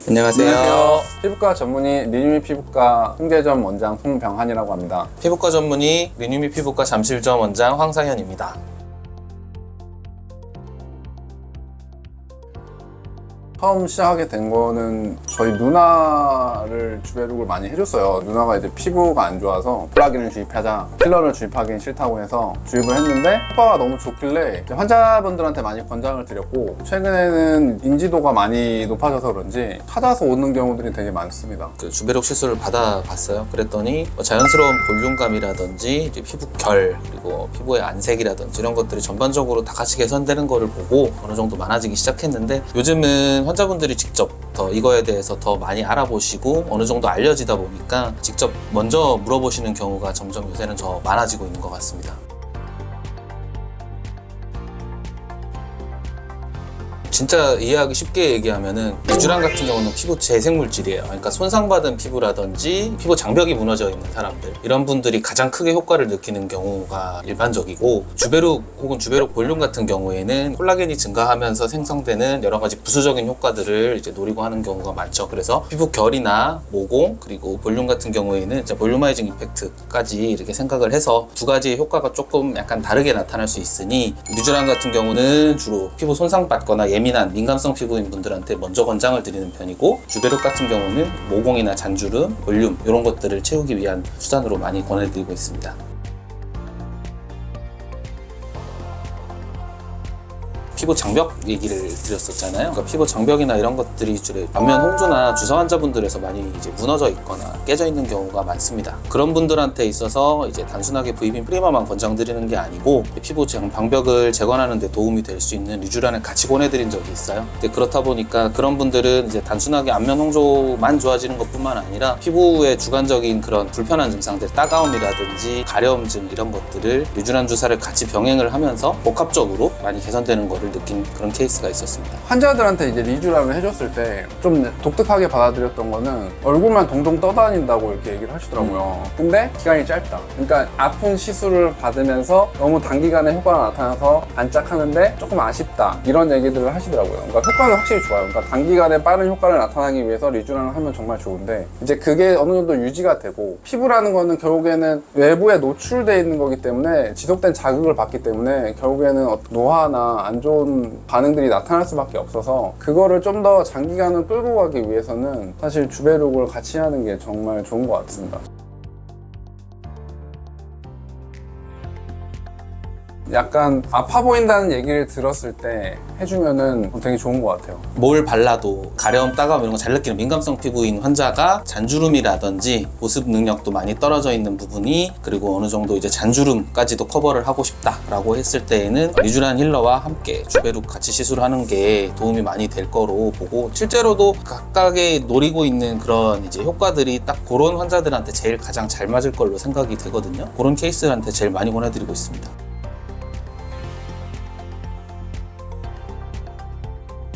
안녕하세요. 피부과 전문의 리뉴미 피부과 홍대점 원장 송병한이라고 합니다. 피부과 전문의 리뉴미 피부과 잠실점 원장 황상현입니다. 처음 시작하게 된 거는 저희 누나를 주베룩을 많이 해줬어요. 누나가 이제 피부가 안 좋아서 콜라겐을 주입하자, 필러를 주입하기는 싫다고 해서 주입을 했는데 효과가 너무 좋길래 이제 환자분들한테 많이 권장을 드렸고, 최근에는 인지도가 많이 높아져서 그런지 찾아서 오는 경우들이 되게 많습니다. 주베룩 시술을 받아봤어요. 그랬더니 자연스러운 볼륨감이라든지 이제 피부 결, 그리고 피부의 안색이라든지 이런 것들이 전반적으로 다 같이 개선되는 거를 보고 어느 정도 많아지기 시작했는데, 요즘은 환자분들이 직접 더 이거에 대해서 더 많이 알아보시고 어느 정도 알려지다 보니까 직접 먼저 물어보시는 경우가 점점 요새는 더 많아지고 있는 것 같습니다. 진짜 이해하기 쉽게 얘기하면은 리쥬란 같은 경우는 피부 재생물질이에요. 그러니까 손상받은 피부라든지 피부 장벽이 무너져 있는 사람들, 이런 분들이 가장 크게 효과를 느끼는 경우가 일반적이고, 주베룩 혹은 주베룩 볼륨 같은 경우에는 콜라겐이 증가하면서 생성되는 여러 가지 부수적인 효과들을 이제 노리고 하는 경우가 많죠. 그래서 피부 결이나 모공, 그리고 볼륨 같은 경우에는 볼륨아이징 이펙트까지 이렇게 생각을 해서 두 가지의 효과가 조금 약간 다르게 나타날 수 있으니, 리쥬란 같은 경우는 주로 피부 손상받거나 예민한 민감성 피부인 분들한테 먼저 권장을 드리는 편이고, 주베룩 같은 경우는 모공이나 잔주름, 볼륨 이런 것들을 채우기 위한 수단으로 많이 권해드리고 있습니다. 피부 장벽 얘기를 드렸었잖아요. 그러니까 피부 장벽이나 이런 것들이 주로 안면 홍조나 주사 환자분들에서 많이 이제 무너져 있거나 깨져 있는 경우가 많습니다. 그런 분들한테 있어서 이제 단순하게 V빔 프리마만 권장드리는 게 아니고, 피부 방벽을 재건하는 데 도움이 될 수 있는 리쥬란을 같이 보내드린 적이 있어요. 근데 그렇다 보니까 그런 분들은 이제 단순하게 안면 홍조만 좋아지는 것뿐만 아니라 피부의 주관적인 그런 불편한 증상들, 따가움이라든지 가려움증 이런 것들을 리쥬란 주사를 같이 병행을 하면서 복합적으로 많이 개선되는 거를 느낀 그런 케이스가 있었습니다. 환자들한테 이제 리쥬란을 해줬을 때 좀 독특하게 받아들였던 거는 얼굴만 동동 떠다닌다고 이렇게 얘기를 하시더라고요. 근데 기간이 짧다. 그러니까 아픈 시술을 받으면서 너무 단기간에 효과가 나타나서 반짝하는데 조금 아쉽다, 이런 얘기들을 하시더라고요. 그러니까 효과는 확실히 좋아요. 그러니까 단기간에 빠른 효과를 나타나기 위해서 리쥬란을 하면 정말 좋은데, 이제 그게 어느 정도 유지가 되고, 피부라는 거는 결국에는 외부에 노출되어 있는 거기 때문에 지속된 자극을 받기 때문에 결국에는 노화나 안 좋은 반응들이 나타날 수밖에 없어서, 그거를 좀 더 장기간을 끌고 가기 위해서는 사실 주베룩을 같이 하는 게 정말 좋은 것 같습니다. 약간 아파 보인다는 얘기를 들었을 때 해주면은 되게 좋은 것 같아요. 뭘 발라도 가려움, 따가움 이런 거 잘 느끼는 민감성 피부인 환자가 잔주름이라든지 보습 능력도 많이 떨어져 있는 부분이, 그리고 어느 정도 이제 잔주름까지도 커버를 하고 싶다라고 했을 때에는 리쥬란 힐러와 함께 주베룩 같이 시술하는 게 도움이 많이 될 거로 보고, 실제로도 각각의 노리고 있는 그런 이제 효과들이 딱 그런 환자들한테 제일 가장 잘 맞을 걸로 생각이 되거든요. 그런 케이스한테 제일 많이 권해드리고 있습니다.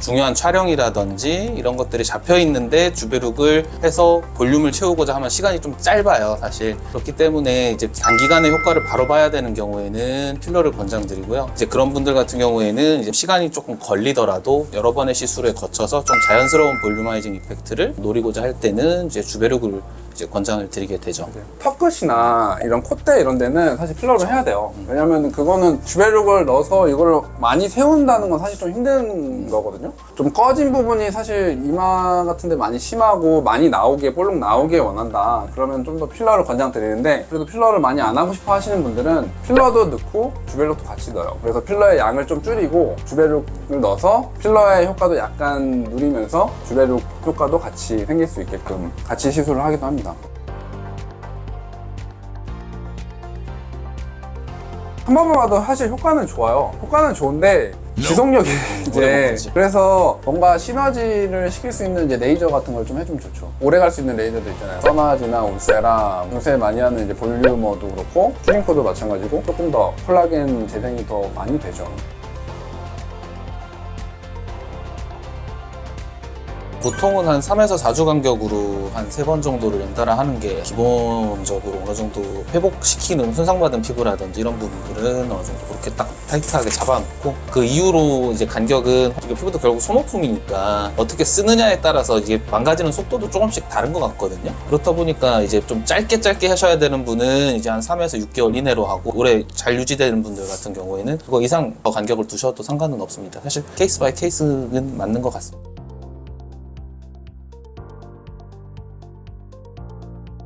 중요한 촬영이라든지 이런 것들이 잡혀 있는데 주베룩을 해서 볼륨을 채우고자 하면 시간이 좀 짧아요, 사실. 그렇기 때문에 이제 단기간에 효과를 바로 봐야 되는 경우에는 필러를 권장드리고요. 이제 그런 분들 같은 경우에는 이제 시간이 조금 걸리더라도 여러 번의 시술을 거쳐서 좀 자연스러운 볼륨아이징 이펙트를 노리고자 할 때는 이제 주베룩을 이제 권장을 드리게 되죠. 턱끝이나 이런 콧대 이런 데는 사실 필러를 해야 돼요. 왜냐면 그거는 주베룩을 넣어서 이걸 많이 세운다는 건 사실 좀 힘든 거거든요. 좀 꺼진 부분이 사실 이마 같은 데 많이 심하고 많이 나오게, 볼록 나오게 원한다, 그러면 좀 더 필러를 권장드리는데, 그래도 필러를 많이 안 하고 싶어 하시는 분들은 필러도 넣고 주베룩도 같이 넣어요. 그래서 필러의 양을 좀 줄이고 주베룩을 넣어서 필러의 효과도 약간 누리면서 주베룩 효과도 같이 생길 수 있게끔 같이 시술을 하기도 합니다. 한 번만 봐도 사실 효과는 좋아요. 효과는 좋은데 지속력이 이제, 그래서 뭔가 시너지를 시킬 수 있는 이제 레이저 같은 걸 좀 해주면 좋죠. 오래 갈 수 있는 레이저도 있잖아요. 써나지나 울세라, 요새 많이 하는 이제 볼륨어도 그렇고 슈링코도 마찬가지고 조금 더 콜라겐 재생이 더 많이 되죠. 보통은 한 3에서 4주 간격으로 한 3번 정도를 연달아 하는 게 기본적으로 어느 정도 회복시키는 손상받은 피부라든지 이런 부분들은 어느 정도 그렇게 딱 타이트하게 잡아놓고 그 이후로 이제 간격은 이게 피부도 결국 소모품이니까 어떻게 쓰느냐에 따라서 이게 망가지는 속도도 조금씩 다른 것 같거든요. 그렇다 보니까 이제 좀 짧게 하셔야 되는 분은 이제 한 3에서 6개월 이내로 하고 오래 잘 유지되는 분들 같은 경우에는 그거 이상 더 간격을 두셔도 상관은 없습니다. 사실 케이스 바이 케이스는 맞는 것 같습니다.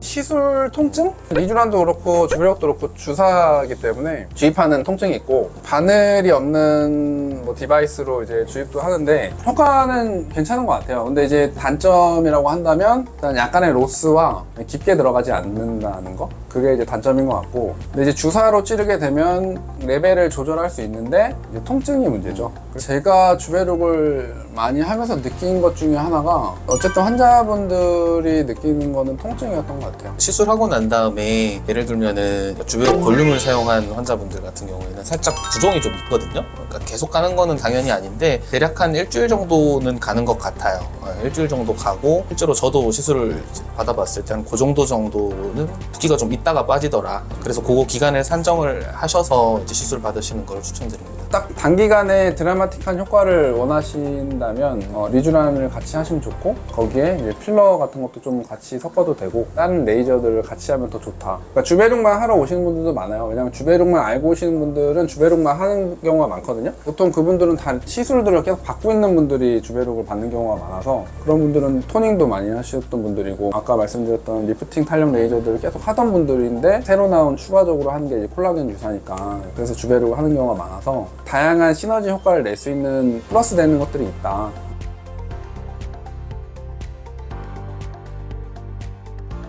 시술 통증? 리쥬란도 그렇고 주베력도 그렇고 주사기 때문에 주입하는 통증이 있고 바늘이 없는 뭐 디바이스로 이제 주입도 하는데 효과는 괜찮은 것 같아요. 근데 이제 단점이라고 한다면 일단 약간의 로스와 깊게 들어가지 않는다는 거, 그게 이제 단점인 것 같고, 근데 이제 주사로 찌르게 되면 레벨을 조절할 수 있는데 이제 통증이 문제죠. 제가 주베력을 많이 하면서 느낀 것 중에 하나가 어쨌든 환자분들이 느끼는 거는 통증이었던 것 같아요. 시술하고 난 다음에 예를 들면은 주베로 볼륨을 사용한 환자분들 같은 경우에는 살짝 부종이 좀 있거든요. 그러니까 계속 가는 거는 당연히 아닌데 대략 한 일주일 정도는 가는 것 같아요. 일주일 정도 가고 실제로 저도 시술을 받아봤을 때 한 그 정도는 붓기가 좀 있다가 빠지더라. 그래서 그거 기간을 산정을 하셔서 이제 시술 받으시는 걸 추천드립니다. 딱 단기간에 드라마틱한 효과를 원하신다면 리쥬란을 같이 하시면 좋고, 거기에 이제 필러 같은 것도 좀 같이 섞어도 되고 다른 레이저들을 같이 하면 더 좋다. 그러니까 주베룩만 하러 오시는 분들도 많아요. 왜냐면 주베룩만 알고 오시는 분들은 주베룩만 하는 경우가 많거든요. 보통 그분들은 다 시술들을 계속 받고 있는 분들이 주베룩을 받는 경우가 많아서 그런 분들은 토닝도 많이 하셨던 분들이고, 아까 말씀드렸던 리프팅 탄력 레이저들을 계속 하던 분들인데 새로 나온 추가적으로 하는 게 이제 콜라겐 주사니까, 그래서 주베룩을 하는 경우가 많아서 다양한 시너지 효과를 낼 수 있는 플러스 되는 것들이 있다.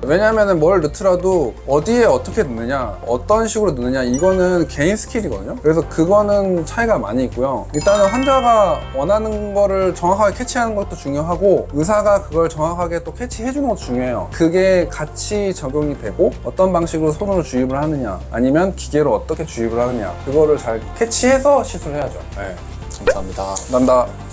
왜냐면은 뭘 넣더라도 어디에 어떻게 넣느냐, 어떤 식으로 넣느냐, 이거는 개인 스킬이거든요. 그래서 그거는 차이가 많이 있고요. 일단은 환자가 원하는 거를 정확하게 캐치하는 것도 중요하고, 의사가 그걸 정확하게 또 캐치해주는 것도 중요해요. 그게 같이 적용이 되고, 어떤 방식으로 손으로 주입을 하느냐, 아니면 기계로 어떻게 주입을 하느냐, 그거를 잘 캐치해서 시술해야죠. 네. 감사합니다. 감사합니다.